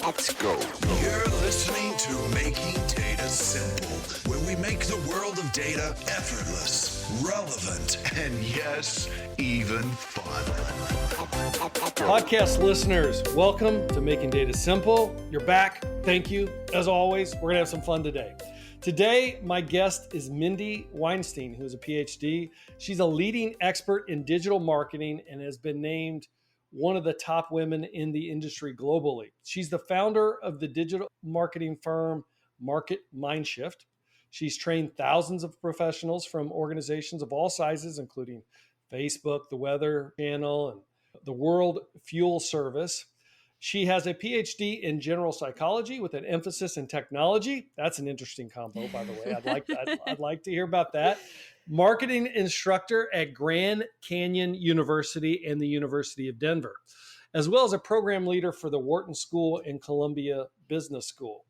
Let's go. You're listening to Making Data Simple, where we make the world of data effortless, relevant, and yes, even fun. Podcast listeners, welcome to Making Data Simple. You're back. Thank you. As always, we're going to have some fun today. Today, my guest is Mindy Weinstein, who is a PhD. She's a leading expert in digital marketing and has been named one of the top women in the industry globally. She's the founder of the digital marketing firm Market MindShift. She's trained thousands of professionals from organizations of all sizes, including Facebook, the Weather Channel, and the World Fuel Service. She has a PhD in general psychology with an emphasis in technology. That's an interesting combo, by the way. I'd like to hear about that. Marketing instructor at Grand Canyon University and the University of Denver, as well as a program leader for the Wharton School and Columbia Business School.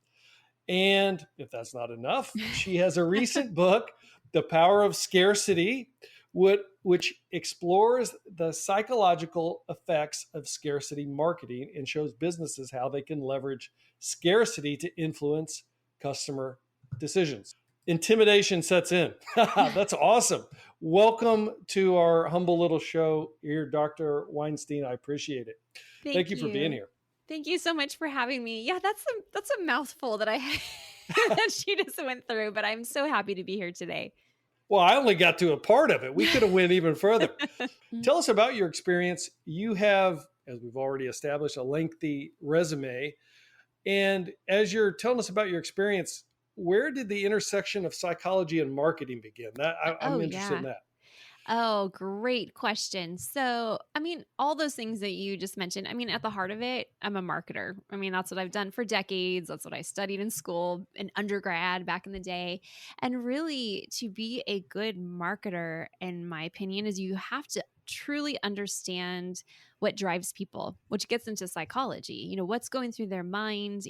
And if that's not enough, she has a recent book, The Power of Scarcity, which explores the psychological effects of scarcity marketing and shows businesses how they can leverage scarcity to influence customer decisions. Intimidation sets in. That's awesome. Welcome to our humble little show here, Dr. Weinstein. I appreciate it. Thank you for being here. Thank you so much for having me. Yeah, that's a mouthful that that she just went through, but I'm so happy to be here today. Well, I only got to a part of it. We could have went even further. Tell us about your experience. You have, as we've already established, a lengthy resume. And as you're telling us about your experience, where did the intersection of psychology and marketing begin? I'm interested in that. Oh, great question. So, all those things that you just mentioned, at the heart of it, I'm a marketer. That's what I've done for decades. That's what I studied in school, in undergrad back in the day. And really, to be a good marketer, in my opinion, is you have to truly understand what drives people, which gets into psychology. What's going through their minds,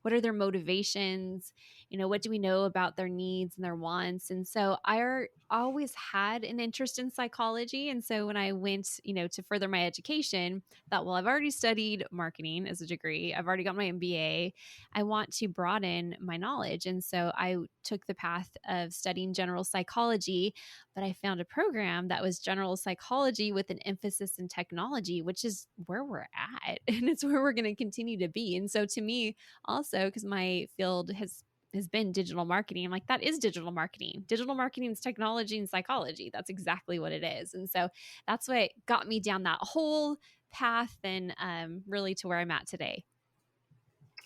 what are their motivations, what do we know about their needs and their wants? And so I always had an interest in psychology. And so when I went, to further my education, thought, well, I've already studied marketing as a degree. I've already got my MBA. I want to broaden my knowledge. And so I took the path of studying general psychology, but I found a program that was general psychology with an emphasis in technology, which is where we're at. And it's where we're going to continue to be. And so to me also, because my field has been digital marketing, I'm like, that is digital marketing. Digital marketing is technology and psychology. That's exactly what it is. And so that's what got me down that whole path and really to where I'm at today.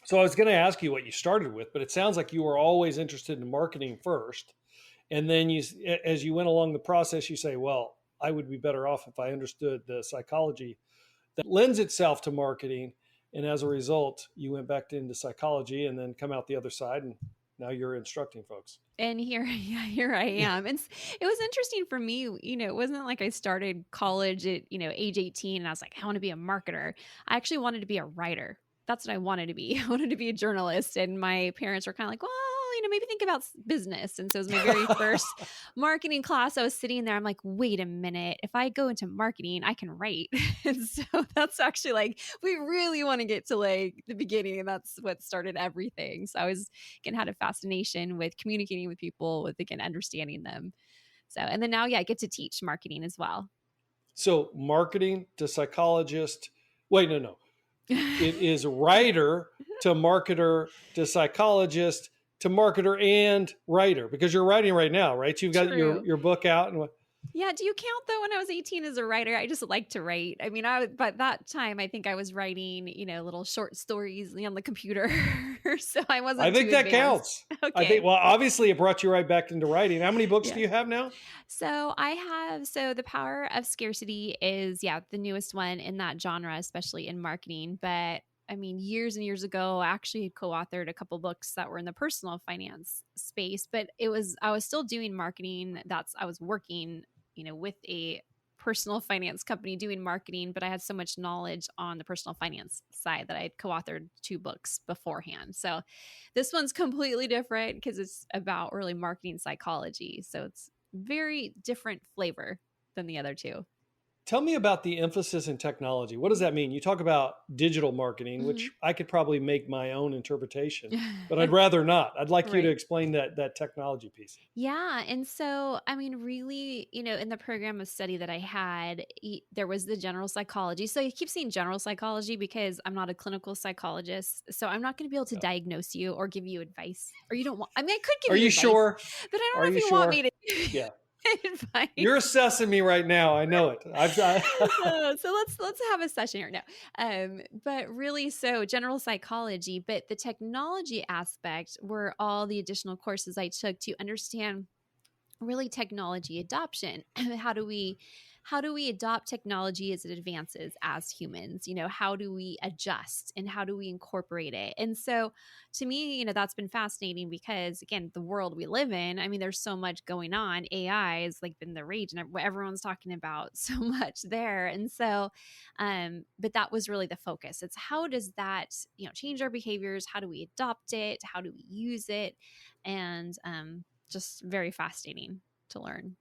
So I was going to ask you what you started with, but it sounds like you were always interested in marketing first. And then as you went along the process, you say, well, I would be better off if I understood the psychology that lends itself to marketing. And as a result, you went back into psychology and then come out the other side. And now you're instructing folks. And here I am. And it was interesting for me, it wasn't like I started college at, age 18 and I was like, I want to be a marketer. I actually wanted to be a writer. That's what I wanted to be. I wanted to be a journalist. And my parents were kind of like, well, maybe think about business. And so it was my very first marketing class. I was sitting there. I'm like, wait a minute. If I go into marketing, I can write. And so that's actually like, we really want to get to like the beginning. And that's what started everything. So I was, again, had a fascination with communicating with people, with, again, understanding them. So, and then now, I get to teach marketing as well. So marketing to psychologist. Wait, no. It is writer to marketer to psychologist to marketer and writer, because you're writing right now, right? You've got your book out. And yeah. Do you count though? When I was 18 as a writer, I just like to write. By that time, I think I was writing, little short stories on the computer. So I wasn't. I think that counts. Okay. I think, well, obviously it brought you right back into writing. How many books do you have now? So The Power of Scarcity is, the newest one in that genre, especially in marketing. But years and years ago, I actually co-authored a couple books that were in the personal finance space, but I was still doing marketing. I was working, with a personal finance company doing marketing, but I had so much knowledge on the personal finance side that I had co-authored 2 books beforehand. So this one's completely different because it's about really marketing psychology. So it's very different flavor than the other 2. Tell me about the emphasis in technology. What does that mean? You talk about digital marketing, Mhm. which I could probably make my own interpretation, but I'd rather not. I'd like you to Right. explain that technology piece. Yeah. And so, I mean, really, in the program of study that I had, there was the general psychology. So I keep saying general psychology because I'm not a clinical psychologist. So I'm not going to be able to Yeah. diagnose you or give you advice. Or you don't want, I mean, I could give Are you you advice, sure? but I don't Are know if you you want sure? me to give Yeah. you You're advice. assessing me right now. I know it. So let's have a session here. No, but really, so general psychology, but the technology aspect were all the additional courses I took to understand really technology adoption. How do we adopt technology as it advances as humans? How do we adjust and how do we incorporate it? And so to me, that's been fascinating because again, the world we live in, I mean, there's so much going on. AI has like been the rage and everyone's talking about so much there. And so but that was really the focus. It's how does that change our behaviors? How do we adopt it? How do we use it? And just very fascinating to learn.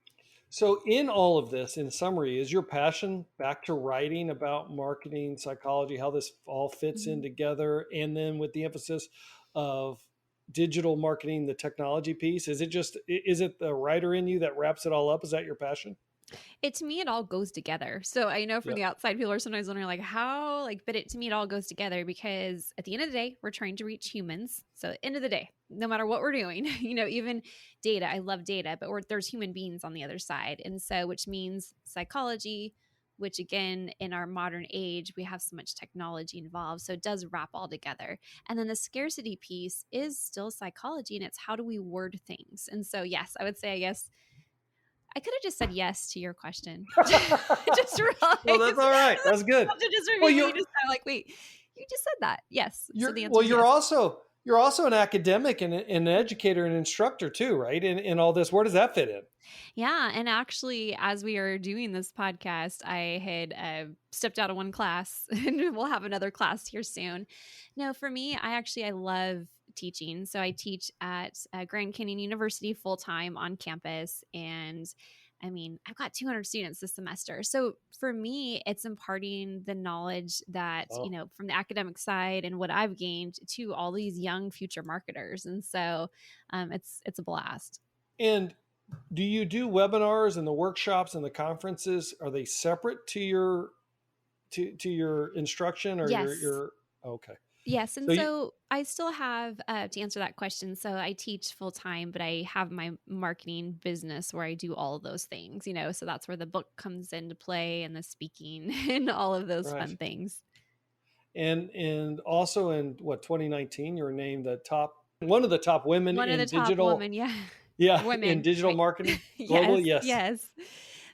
So, in all of this, in summary, is your passion back to writing about marketing, psychology, how this all fits in Mhm. together, and then with the emphasis of digital marketing, the technology piece? Is it the writer in you that wraps it all up? Is that your passion? To me, it all goes together. So I know from Yeah. the outside, people are sometimes wondering, like, how, like, but to me, it all goes together because at the end of the day, we're trying to reach humans. So, at the end of the day, no matter what we're doing, even data, I love data, but there's human beings on the other side. And so, which means psychology, which again, in our modern age, we have so much technology involved. So, it does wrap all together. And then the scarcity piece is still psychology, and it's how do we word things. And so, yes, I would say, I guess I could have just said yes to your question. Just No, realized that's all right. That's good. to just Well, repeat what you just said. Like, wait, you just said that. Yes. So you're the answer well, is you're yes. also you're also an academic and an educator and instructor too, right? In all this, where does that fit in? Yeah. And actually, as we are doing this podcast, I had stepped out of one class and we'll have another class here soon. No, for me, I love teaching. So I teach at Grand Canyon University full time on campus. And I mean, I've got 200 students this semester. So for me, it's imparting the knowledge that, Oh. From the academic side and what I've gained to all these young future marketers. And so it's a blast. And do you do webinars and the workshops and the conferences? Are they separate to your instruction or Yes. your okay? Yes. And So you so I still have to answer that question. So I teach full time, but I have my marketing business where I do all of those things, so that's where the book comes into play and the speaking and all of those right, fun things. and also in what 2019 you were named the top one of the top women One of the in top digital, women. Yeah. yeah, in Women. digital Right. marketing Yes. globally. Yes. Yes.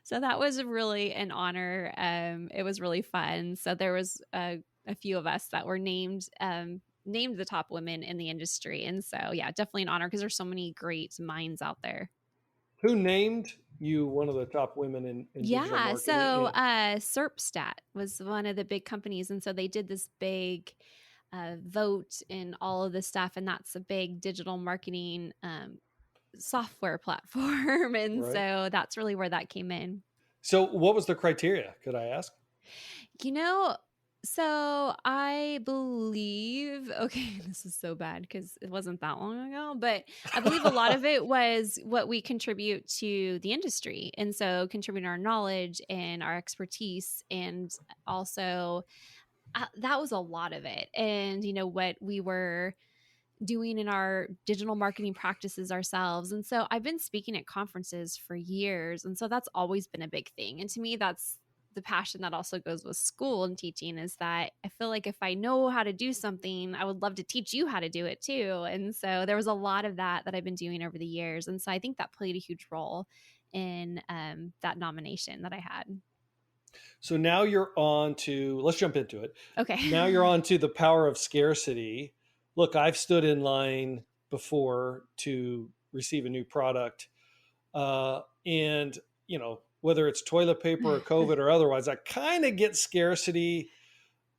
So that was really an honor. It was really fun. So there was a few of us that were named the top women in the industry. And so, yeah, definitely an honor because there's so many great minds out there. Who named you one of the top women in digital Yeah. marketing? So Serpstat was one of the big companies. And so they did this big vote and all of this stuff. And that's a big digital marketing software platform. And Right. so that's really where that came in. So what was the criteria? Could I ask? You know, so I believe, okay, this is so bad because it wasn't that long ago, but I believe a lot of it was what we contribute to the industry. And so contributing our knowledge and our expertise. And also, that was a lot of it. And, what we were doing in our digital marketing practices ourselves. And so I've been speaking at conferences for years. And so that's always been a big thing. And to me, that's the passion that also goes with school and teaching is that I feel like if I know how to do something, I would love to teach you how to do it too. And so there was a lot of that I've been doing over the years. And so I think that played a huge role in that nomination that I had. So now you're on to, let's jump into it. Okay. Now you're on to the power of scarcity. Look, I've stood in line before to receive a new product. And, whether it's toilet paper or COVID or otherwise, I kind of get scarcity.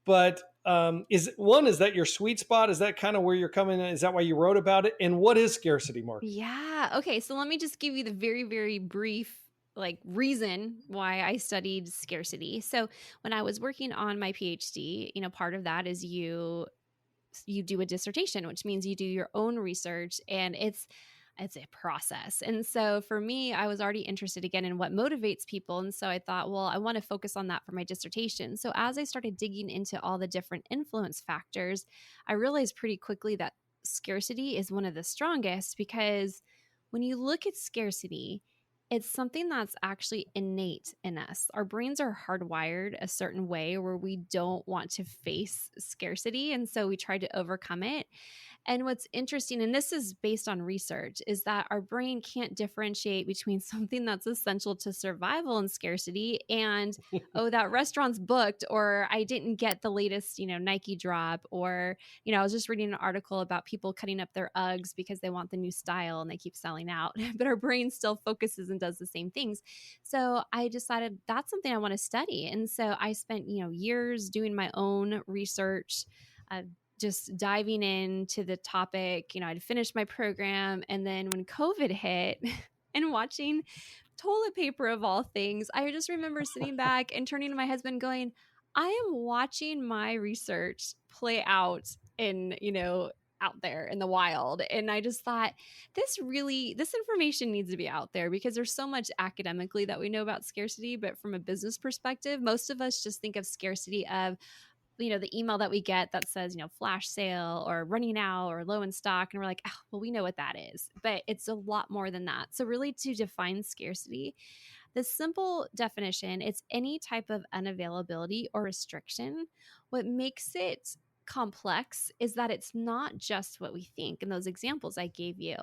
But is that your sweet spot? Is that kind of where you're coming in? Is that why you wrote about it? And what is scarcity marketing? Yeah. Okay. So let me just give you the very, very brief like reason why I studied scarcity. So when I was working on my PhD, part of that is you do a dissertation, which means you do your own research, and it's a process. And so for me, I was already interested again in what motivates people. And so I thought, well, I want to focus on that for my dissertation. So as I started digging into all the different influence factors, I realized pretty quickly that scarcity is one of the strongest, because when you look at scarcity, it's something that's actually innate in us. Our brains are hardwired a certain way where we don't want to face scarcity. And so we try to overcome it. And what's interesting, and this is based on research, is that our brain can't differentiate between something that's essential to survival and scarcity and, oh, that restaurant's booked, or I didn't get the latest, Nike drop, or, I was just reading an article about people cutting up their Uggs because they want the new style and they keep selling out. But our brain still focuses and does the same things. So I decided that's something I want to study. And so I spent, years doing my own research, just diving into the topic. I'd finished my program. And then when COVID hit and watching toilet paper of all things, I just remember sitting back and turning to my husband going, I am watching my research play out out there in the wild. And I just thought, this information needs to be out there, because there's so much academically that we know about scarcity. But from a business perspective, most of us just think of scarcity of, the email that we get that says, flash sale or running out or low in stock. And we're like, oh, well, we know what that is, but it's a lot more than that. So really, to define scarcity, the simple definition, it's any type of unavailability or restriction. What makes it complex is that it's not just what we think. In those examples I gave you,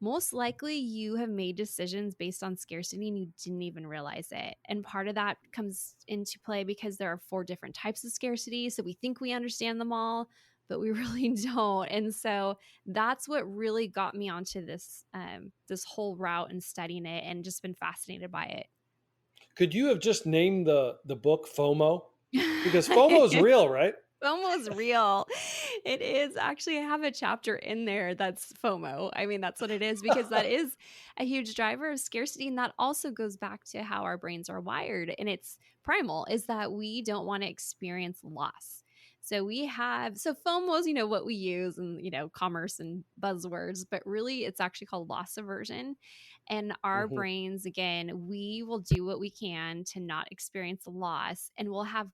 most likely you have made decisions based on scarcity and you didn't even realize it. And part of that comes into play because there are 4 different types of scarcity. So we think we understand them all, but we really don't. And so that's what really got me onto this whole route and studying it, and just been fascinated by it. Could you have just named the book FOMO? Because FOMO is real, right? FOMO is real. It is. Actually, I have a chapter in there that's FOMO. I mean, that's what it is, because that is a huge driver of scarcity. And that also goes back to how our brains are wired. And it's primal, is that we don't want to experience loss. So FOMO is, what we use in, commerce and buzzwords, but really it's actually called loss aversion. And our brains, again, we will do what we can to not experience loss, and we'll have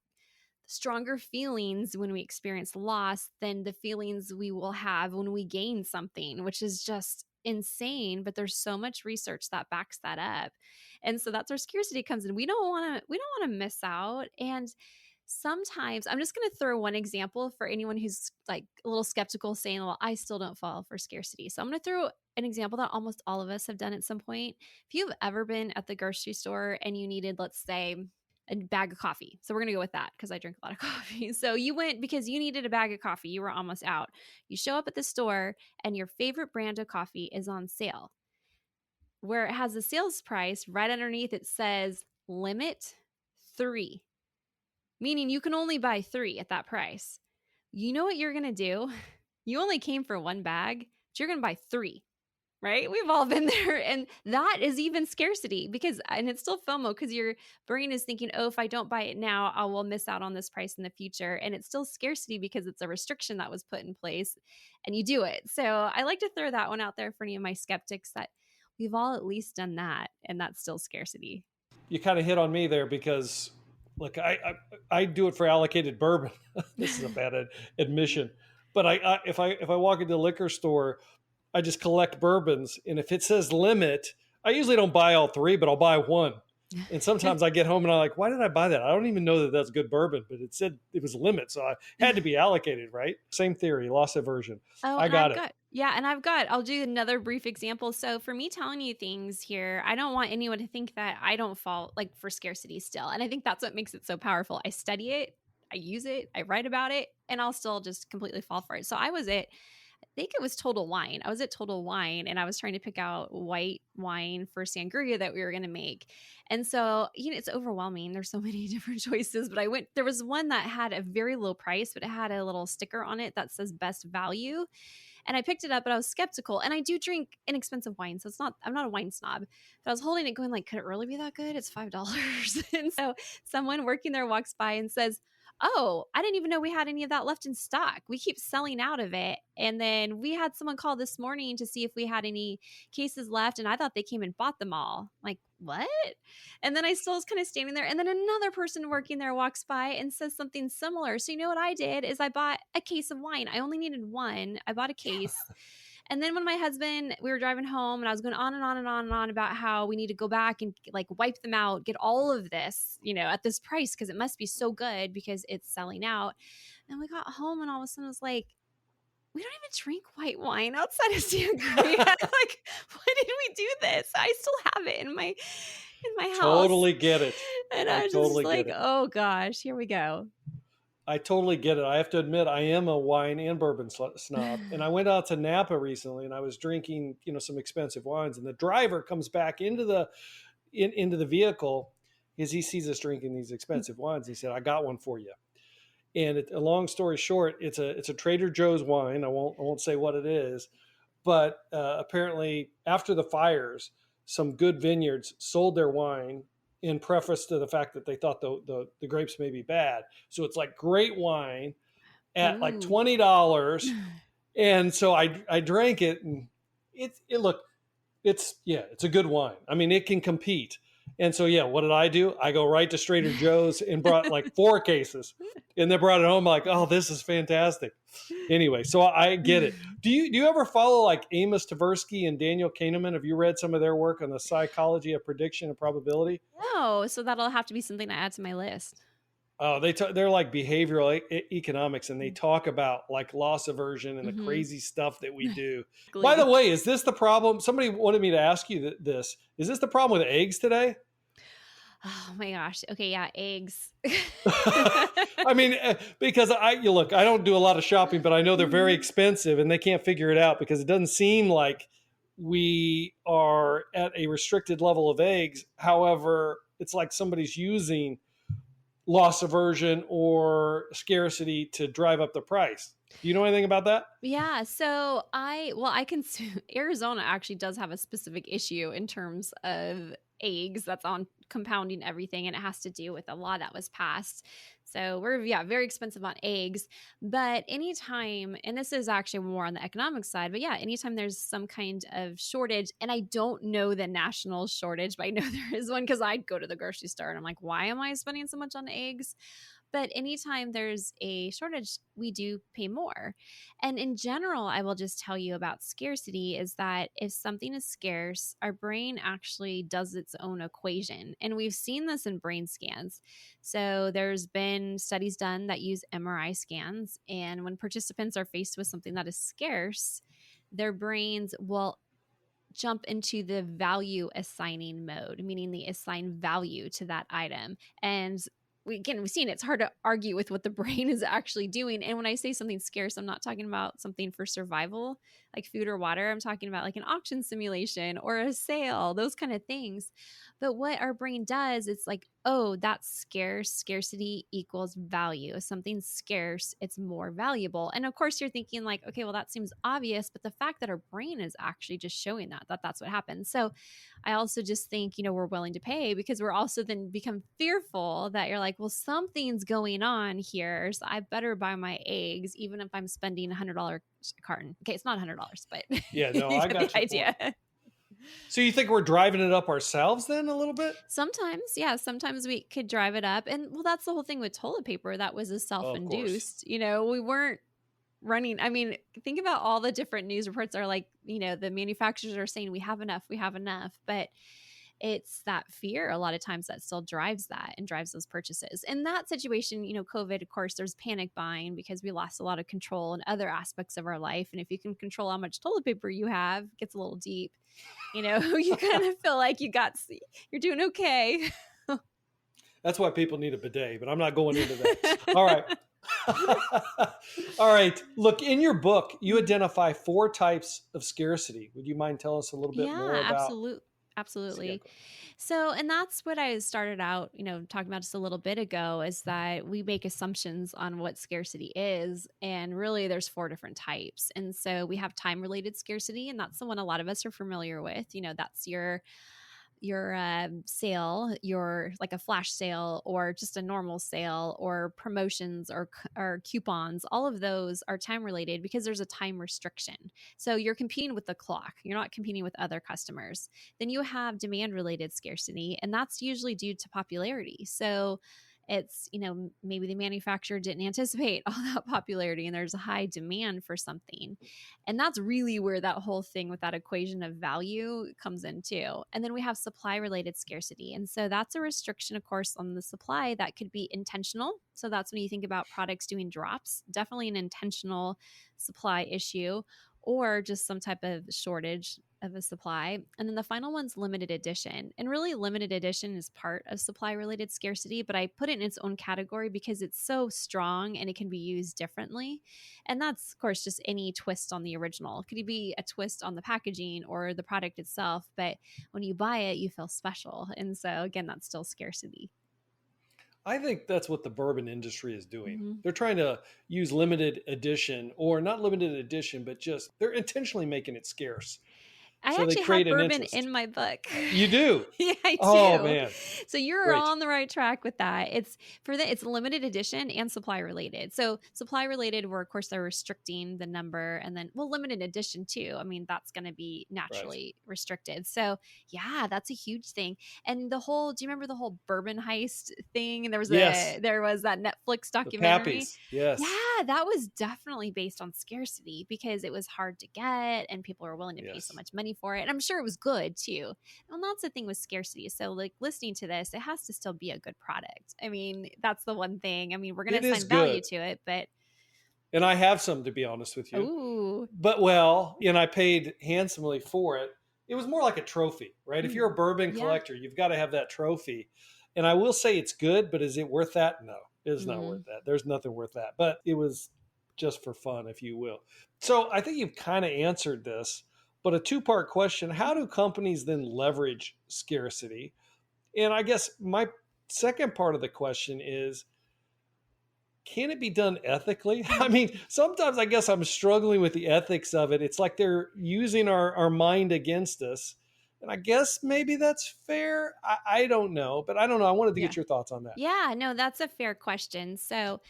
stronger feelings when we experience loss than the feelings we will have when we gain something, which is just insane. But there's so much research that backs that up. And so that's where scarcity comes in. We don't want to miss out. And sometimes, I'm just going to throw one example for anyone who's like a little skeptical, saying, well, I still don't fall for scarcity. So I'm going to throw an example that almost all of us have done at some point. If you've ever been at the grocery store and you needed, let's say, a bag of coffee. So we're going to go with that because I drink a lot of coffee. So you went because you needed a bag of coffee. You were almost out. You show up at the store and your favorite brand of coffee is on sale. Where it has the sales price, right underneath it says limit 3, meaning you can only buy 3 at that price. You know what you're going to do? You only came for 1 bag, but you're going to buy 3. Right? We've all been there. And that is even scarcity, and it's still FOMO, because your brain is thinking, oh, if I don't buy it now, I will miss out on this price in the future. And it's still scarcity because it's a restriction that was put in place and you do it. So I like to throw that one out there for any of my skeptics, that we've all at least done that, and that's still scarcity. You kind of hit on me there, because like I do it for allocated bourbon. This is a bad admission, but if I walk into the liquor store, I just collect bourbons, and if it says limit, I usually don't buy all 3, but I'll buy 1. And sometimes I get home and I'm like, why did I buy that? I don't even know that that's good bourbon, but it said it was limit, so I had to be allocated, right? Same theory, loss aversion. Oh, I got it. I'll do another brief example. So for me telling you things here, I don't want anyone to think that I don't fall for scarcity still. And I think that's what makes it so powerful. I study it, I use it, I write about it, and I'll still just completely fall for it. So I think it was Total Wine. I was at Total Wine and I was trying to pick out white wine for sangria that we were going to make. And so, it's overwhelming. There's so many different choices, but there was one that had a very low price, but it had a little sticker on it that says best value. And I picked it up, but I was skeptical. And I do drink inexpensive wine, so I'm not a wine snob. But I was holding it going like, could it really be that good? It's $5. And so someone working there walks by and says, oh, I didn't even know we had any of that left in stock. We keep selling out of it. And then we had someone call this morning to see if we had any cases left. And I thought they came and bought them all. Like, what? And then I still was kind of standing there. And then another person working there walks by and says something similar. So you know what I did is I bought a case of wine. I only needed one. I bought a case. And then when my husband, we were driving home and I was going on and on and on and on about how we need to go back and like wipe them out, get all of this, at this price because it must be so good because it's selling out. And we got home and all of a sudden it was like, we don't even drink white wine outside of Sangria. Like, why did we do this? I still have it in my house. Totally get it. And I was just like, oh gosh, here we go. I totally get it. I have to admit, I am a wine and bourbon snob. And I went out to Napa recently, and I was drinking, some expensive wines. And the driver comes back into the vehicle because he sees us drinking these expensive wines. He said, "I got one for you." And a long story short, it's a Trader Joe's wine. I won't say what it is, but apparently after the fires, some good vineyards sold their wine in preface to the fact that they thought the grapes may be bad. So it's like great wine at like $20. And so I drank it and it's a good wine. I mean, it can compete. And so, what did I do? I go right to Trader Joe's and brought like 4 cases and then brought it home. Like, oh, this is fantastic. Anyway, so I get it. Do you ever follow like Amos Tversky and Daniel Kahneman? Have you read some of their work on the psychology of prediction and probability? No. So that'll have to be something to add to my list. Oh, they're like behavioral economics, and they talk about like loss aversion and the crazy stuff that we do. By the way, is this the problem? Somebody wanted me to ask you this. Is this the problem with eggs today? Oh my gosh. Okay. Yeah. Eggs. I mean, because I don't do a lot of shopping, but I know they're very expensive and they can't figure it out because it doesn't seem like we are at a restricted level of eggs. However, it's like somebody's using loss aversion or scarcity to drive up the price. Do you know anything about that? Yeah. So Arizona actually does have a specific issue in terms of eggs that's on compounding everything. And it has to do with a law that was passed. So we're, very expensive on eggs, but anytime, and this is actually more on the economic side, but anytime there's some kind of shortage, and I don't know the national shortage, but I know there is one because I'd go to the grocery store and I'm like, why am I spending so much on eggs? But anytime there's a shortage, we do pay more. And in general, I will just tell you about scarcity is that if something is scarce, our brain actually does its own equation. And we've seen this in brain scans. So there's been studies done that use MRI scans. And when participants are faced with something that is scarce, their brains will jump into the value assigning mode, meaning they assign value to that item. And we've seen it's hard to argue with what the brain is actually doing. And when I say something scarce, I'm not talking about something for survival, like food or water. I'm talking about like an auction simulation or a sale, those kind of things. But what our brain does, it's like, oh, that's scarce. Scarcity equals value. If something's scarce, it's more valuable. And of course, you're thinking like, okay, well, that seems obvious. But the fact that our brain is actually just showing that's what happens. So I also just think, we're willing to pay because we're also then become fearful that you're like, well, something's going on here. So I better buy my eggs, even if I'm spending $100 a carton. Okay, it's not $100, but yeah, no, I got the idea. So you think we're driving it up ourselves then a little bit? Sometimes, sometimes we could drive it up. And well, that's the whole thing with toilet paper. That was a self-induced, we weren't running. I mean, think about all the different news reports are like, the manufacturers are saying we have enough, but it's that fear a lot of times that still drives that and drives those purchases. In that situation, COVID, of course, there's panic buying because we lost a lot of control in other aspects of our life. And if you can control how much toilet paper you have, it gets a little deep. You kind of feel like you're doing okay. That's why people need a bidet, but I'm not going into that. All right. All right. Look, in your book, you identify 4 types of scarcity. Would you mind telling us a little bit more about? Absolutely. Skeptical. So, and that's what I started out, talking about just a little bit ago, is that we make assumptions on what scarcity is. And really, there's four different types. And so we have time related scarcity, and that's the one a lot of us are familiar with. That's your sale, your like a flash sale or just a normal sale or promotions or coupons. All of those are time related because there's a time restriction. So you're competing with the clock. You're not competing with other customers. Then you have demand related scarcity, and that's usually due to popularity. So it's, maybe the manufacturer didn't anticipate all that popularity and there's a high demand for something. And that's really where that whole thing with that equation of value comes into. And then we have supply related scarcity. And so that's a restriction, of course, on the supply that could be intentional. So that's when you think about products doing drops, definitely an intentional supply issue or just some type of shortage of a supply. And then the final one's limited edition. And really, limited edition is part of supply related scarcity, but I put it in its own category because it's so strong and it can be used differently. And that's, of course, just any twist on the original. It could be a twist on the packaging or the product itself, but when you buy it, you feel special. And so, again, that's still scarcity. I think that's what the bourbon industry is doing. Mm-hmm. They're trying to use limited edition, or not limited edition, but just they're intentionally making it scarce. I So they actually have create an bourbon interest. in my book. You do? Yeah, I Oh, do. man. So you're Great. on the right track with that. It's limited edition and supply related. So supply related, where of course they're restricting the number, and then limited edition too. I mean, that's going to be naturally restricted. So yeah, that's a huge thing. And do you remember the whole bourbon heist thing? And there was Yes. that Netflix The documentary. Pappies. Yes. Yeah, that was definitely based on scarcity because it was hard to get and people were willing to pay so much money for it. And I'm sure it was good too. And that's the thing with scarcity. So like listening to this, it has to still be a good product. I mean, that's the one thing. I mean, we're going to assign value to it, but. And I have some, to be honest with you. Ooh. But and I paid handsomely for it. It was more like a trophy, right? If you're a bourbon collector, you've got to have that trophy. And I will say it's good, but is it worth that? No, it's not worth that. There's nothing worth that. But it was just for fun, if you will. So I think you've kind of answered this, but a two-part question: how do companies then leverage scarcity? And I guess my second part of the question is, can it be done ethically? I mean, sometimes I guess I'm struggling with the ethics of it. It's like they're using our mind against us. And I guess maybe that's fair. I don't know, but I don't know. I wanted to get your thoughts on that. Yeah, no, that's a fair question. So,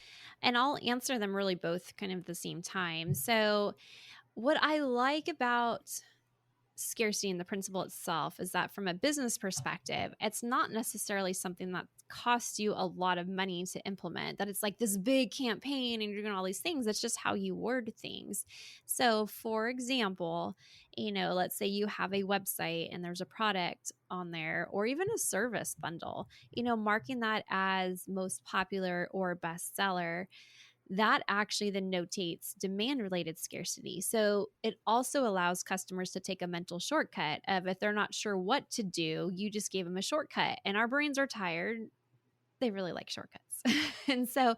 and I'll answer them really both kind of at the same time. So, what I like about scarcity and the principle itself is that from a business perspective, it's not necessarily something that costs you a lot of money to implement, that it's like this big campaign and you're doing all these things. It's just how you word things. So for example, let's say you have a website and there's a product on there or even a service bundle, marking that as most popular or bestseller, that actually then notates demand related scarcity. So it also allows customers to take a mental shortcut of if they're not sure what to do, you just gave them a shortcut. And our brains are tired. They really like shortcuts. And so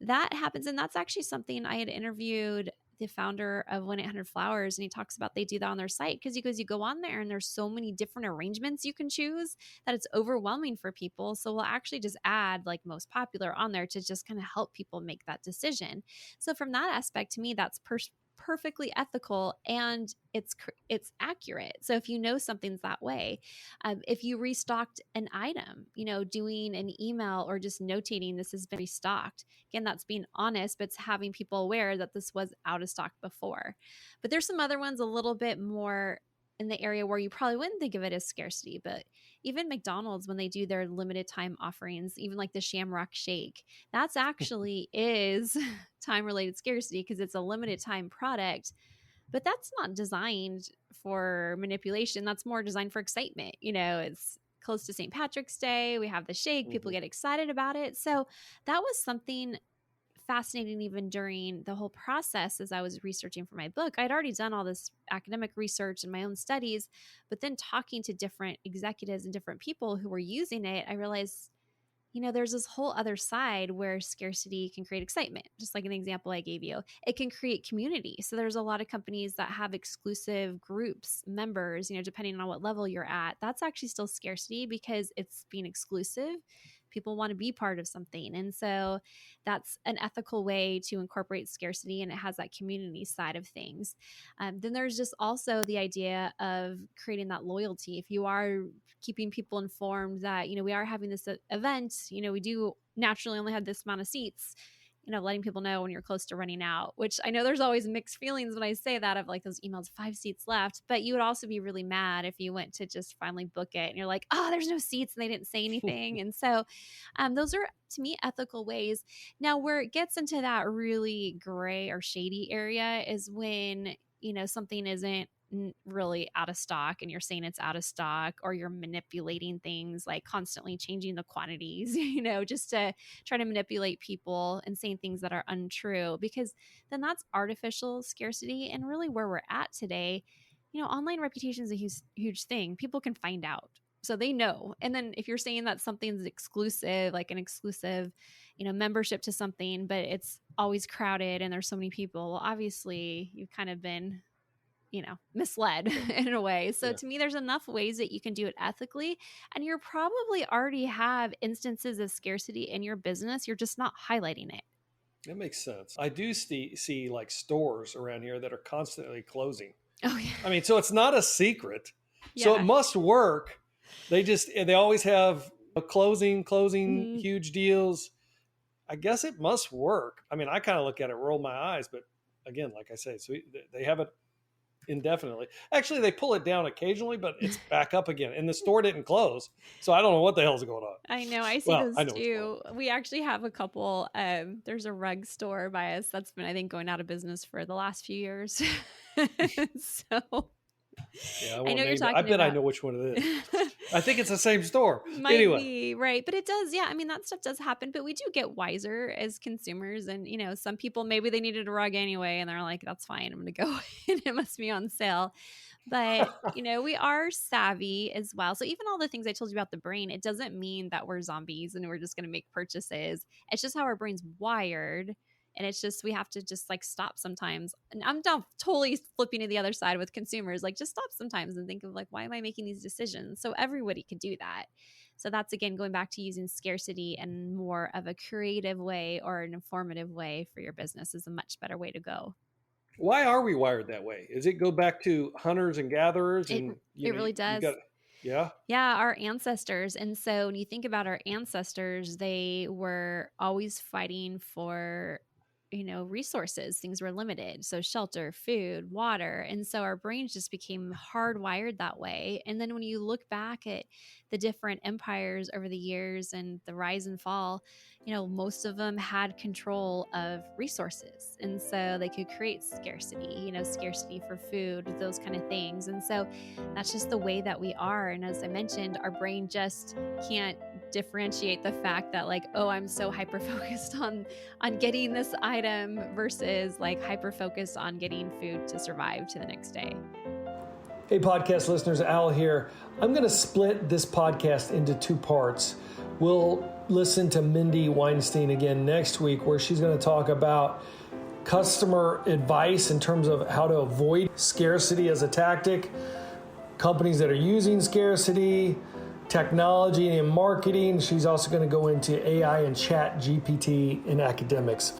that happens. And that's actually something I had interviewed the founder of 1-800-Flowers, and he talks about they do that on their site because he goes, you go on there and there's so many different arrangements you can choose that it's overwhelming for people. So we'll actually just add like most popular on there to just kind of help people make that decision. So from that aspect, to me, that's perfectly ethical and it's accurate. So if you know something's that way, if you restocked an item, doing an email or just notating this has been restocked, again, that's being honest, but it's having people aware that this was out of stock before. But there's some other ones a little bit more in the area where you probably wouldn't think of it as scarcity, but even McDonald's, when they do their limited time offerings, even like the Shamrock Shake, that's actually is time related scarcity because it's a limited time product, but that's not designed for manipulation. That's more designed for excitement. It's close to St. Patrick's Day. We have the shake. People get excited about it. So that was something fascinating even during the whole process as I was researching for my book. I'd already done all this academic research and my own studies, but then talking to different executives and different people who were using it, I realized there's this whole other side where scarcity can create excitement, just like an example I gave you. It can create community. So there's a lot of companies that have exclusive groups, members, depending on what level you're at. That's actually still scarcity because it's being exclusive. People want to be part of something. And so that's an ethical way to incorporate scarcity, and it has that community side of things. Then there's just also the idea of creating that loyalty. If you are keeping people informed that, we are having this event, we do naturally only have this amount of seats, letting people know when you're close to running out, which I know there's always mixed feelings when I say that, of like those emails, 5 seats left, but you would also be really mad if you went to just finally book it and you're like, oh, there's no seats and they didn't say anything. And so those are, to me, ethical ways. Now, where it gets into that really gray or shady area is when, something isn't really out of stock and you're saying it's out of stock, or you're manipulating things, like constantly changing the quantities, just to try to manipulate people and saying things that are untrue, because then that's artificial scarcity. And really where we're at today, online reputation is a huge, huge thing. People can find out. So they know. And then if you're saying that something's exclusive, like an exclusive, membership to something, but it's always crowded and there's so many people, well, obviously you've kind of been misled in a way. So to me, there's enough ways that you can do it ethically, and you're probably already have instances of scarcity in your business. You're just not highlighting it. That makes sense. I do see like stores around here that are constantly closing. Oh yeah. I mean, so it's not a secret. Yeah. So it must work. They always have a closing, huge deals. I guess it must work. I mean, I kind of look at it, roll my eyes, but again, like I say, so they have it indefinitely. Actually, they pull it down occasionally, but it's back up again. And the store didn't close, so I don't know what the hell's going on. I know. I see those too. We actually have a couple. There's a rug store by us that's been, I think, going out of business for the last few years. So yeah, I know you're talking. I bet I know which one it is. I think it's the same store. Might be, right. But it does. Yeah. I mean, that stuff does happen, but we do get wiser as consumers. And, some people, maybe they needed a rug anyway, and they're like, that's fine, I'm going to go and it must be on sale. But, we are savvy as well. So even all the things I told you about the brain, it doesn't mean that we're zombies and we're just going to make purchases. It's just how our brain's wired. And it's just, we have to just like stop sometimes. And I'm not totally flipping to the other side with consumers, like just stop sometimes and think of like, why am I making these decisions? So everybody could do that. So that's, again, going back to using scarcity and more of a creative way or an informative way for your business is a much better way to go. Why are we wired that way? Does it go back to hunters and gatherers? It really does. Yeah. Yeah, our ancestors. And so when you think about our ancestors, they were always fighting for resources. Things were limited. So shelter, food, water. And so our brains just became hardwired that way. And then when you look back at the different empires over the years and the rise and fall, most of them had control of resources. And so they could create scarcity, scarcity for food, those kind of things. And so that's just the way that we are. And as I mentioned, our brain just can't differentiate the fact that like, oh, I'm so hyper-focused on getting this item versus like hyper-focused on getting food to survive to the next day. Hey, podcast listeners, Al here. I'm going to split this podcast into 2 parts. We'll listen to Mindy Weinstein again next week, where she's going to talk about customer advice in terms of how to avoid scarcity as a tactic, companies that are using scarcity, technology and marketing. She's also going to go into AI and chat GPT in academics.